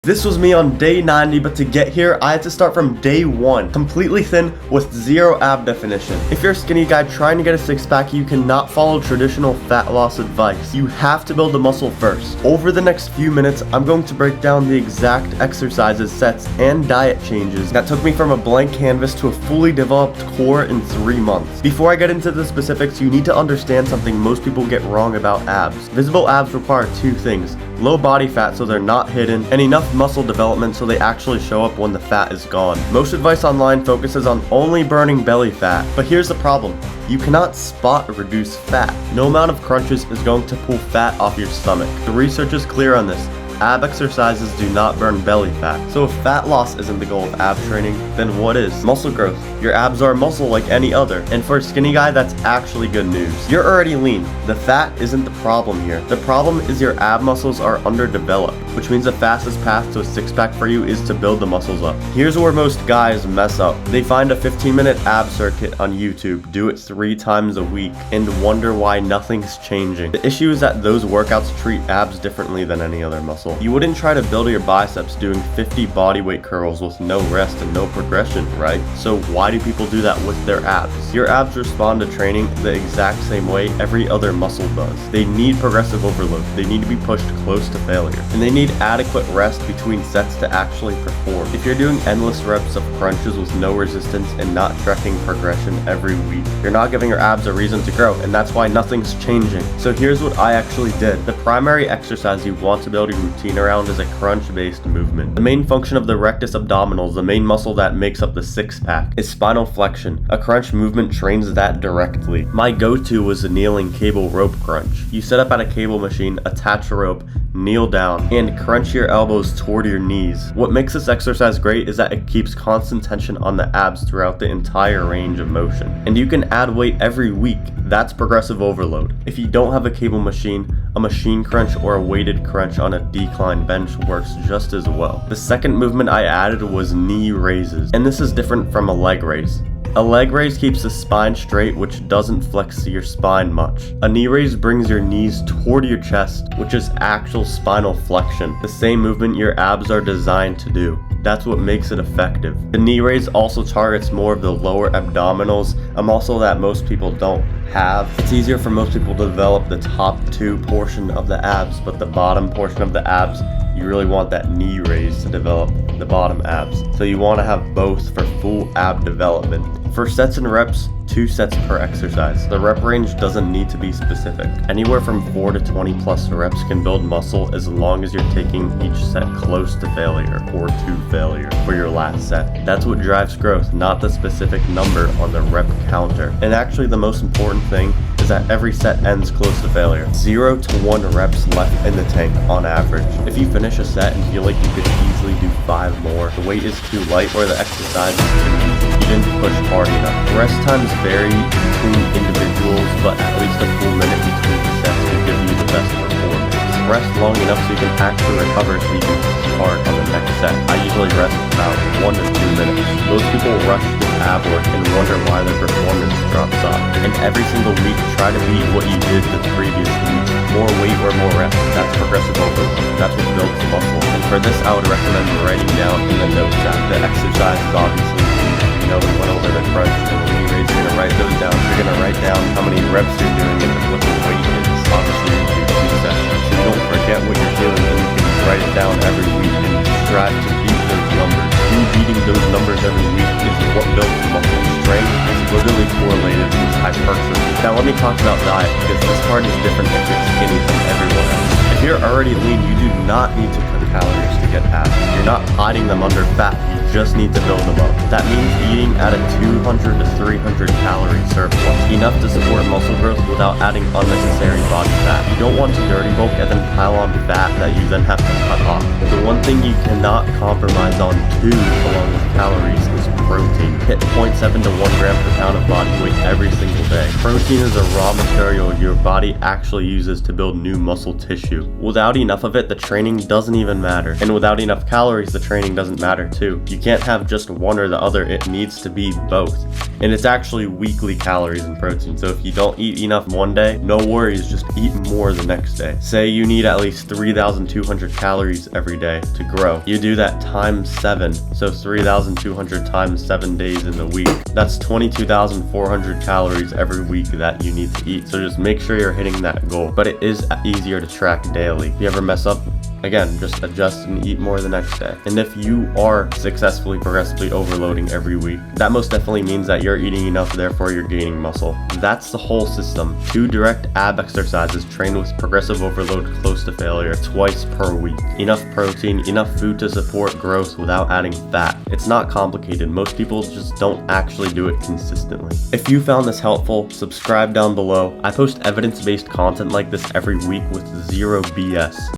This was me on day 90, but to get here, I had to start from day 1, completely thin with zero ab definition. If you're a skinny guy trying to get a six-pack, you cannot follow traditional fat loss advice. You have to build the muscle first. Over the next few minutes, I'm going to break down the exact exercises, sets, and diet changes that took me from a blank canvas to a fully developed core in 3 months. Before I get into the specifics, you need to understand something most people get wrong about abs. Visible abs require 2 things. Low body fat so they're not hidden, and enough muscle development so they actually show up when the fat is gone. Most advice online focuses on only burning belly fat, but here's the problem. You cannot spot or reduce fat. No amount of crunches is going to pull fat off your stomach. The research is clear on this. Ab exercises do not burn belly fat. So if fat loss isn't the goal of ab training, then what is? Muscle growth. Your abs are muscle like any other. And for a skinny guy, that's actually good news. You're already lean. The fat isn't the problem here. The problem is your ab muscles are underdeveloped, which means the fastest path to a six-pack for you is to build the muscles up. Here's where most guys mess up. They find a 15-minute ab circuit on YouTube, do it 3 times a week, and wonder why nothing's changing. The issue is that those workouts treat abs differently than any other muscle. You wouldn't try to build your biceps doing 50 bodyweight curls with no rest and no progression, right? So why do people do that with their abs? Your abs respond to training the exact same way every other muscle does. They need progressive overload. They need to be pushed close to failure. And they need adequate rest between sets to actually perform. If you're doing endless reps of crunches with no resistance and not tracking progression every week, you're not giving your abs a reason to grow, and that's why nothing's changing. So here's what I actually did. The primary exercise you want to build your routine around is a crunch-based movement. The main function of the rectus abdominals, the main muscle that makes up the six-pack, is spinal flexion. A crunch movement trains that directly. My go-to was the kneeling cable rope crunch. You set up at a cable machine, attach a rope, kneel down, and crunch your elbows toward your knees. What makes this exercise great is that it keeps constant tension on the abs throughout the entire range of motion. And you can add weight every week. That's progressive overload. If you don't have a cable machine, a machine crunch or a weighted crunch on a decline bench works just as well. The second movement I added was knee raises, and this is different from a leg raise. A leg raise keeps the spine straight, which doesn't flex your spine much. A knee raise brings your knees toward your chest, which is actual spinal flexion, the same movement your abs are designed to do. That's what makes it effective. The knee raise also targets more of the lower abdominals, a muscle that most people don't have. It's easier for most people to develop the top 2 portion of the abs, but the bottom portion of the abs, you really want that knee raise to develop the bottom abs. So you want to have both for full ab development. For sets and reps, 2 sets per exercise. The rep range doesn't need to be specific. Anywhere from 4 to 20 plus reps can build muscle as long as you're taking each set close to failure or to failure for your last set. That's what drives growth, not the specific number on the rep counter. And actually the most important thing is that every set ends close to failure. 0 to 1 reps left in the tank on average. If you finish a set and feel like you could easily do 5 more, the weight is too light or the exercise is too easy. You didn't push hard enough. Rest times vary between individuals, but at least a full minute between sets will give you the best performance. Rest long enough so you can actually recover so you can start on the next set. I usually rest about 1 to 2 minutes. Most people rush through ab work and wonder why their performance drops off. And every single week, try to beat what you did the previous week. More weight or more reps. That's progressive overload. That's what builds muscle. And for this, I would recommend writing down in the notes app the exercises, obviously. We went over the crunch and the knee raise. You're going to write those down. You're going to write down how many reps you're doing and what the weight is. Obviously, you do 2 sets. So you don't forget what you're doing, and you can write it down every week and strive to beat those numbers. You beating those numbers every week is what builds muscle. Strength is literally correlated with hypertrophy. Now let me talk about diet, because this part is different if you're skinny than everyone else. If you're already lean, you do not need to cut calories to get abs. You're not hiding them under fat. Just need to build them up. That means eating at a 200 to 300 calorie surplus, enough to support muscle growth without adding unnecessary body fat. You don't want to dirty bulk and then pile on fat that you then have to cut off. The one thing you cannot compromise on too, along with calories, is protein. Hit 0.7 to 1 gram per pound of body weight every single day. Protein is a raw material your body actually uses to build new muscle tissue. Without enough of it, the training doesn't even matter. And without enough calories, the training doesn't matter too. You can't have just one or the other, it needs to be both. And it's actually weekly calories and protein, so if you don't eat enough one day, no worries, just eat more the next day. Say you need at least 3,200 calories every day to grow. You do that times 7, so 3,200 times 7 days in the week. That's 22,400 calories every week that you need to eat, so just make sure you're hitting that goal. But it is easier to track daily. If you ever mess up, again, just adjust and eat more the next day. And if you are successfully progressively overloading every week, that most definitely means that you're eating enough, therefore you're gaining muscle. That's the whole system. 2 direct ab exercises trained with progressive overload close to failure twice per week. Enough protein, enough food to support growth without adding fat. It's not complicated. Most people just don't actually do it consistently. If you found this helpful, subscribe down below. I post evidence-based content like this every week with zero BS.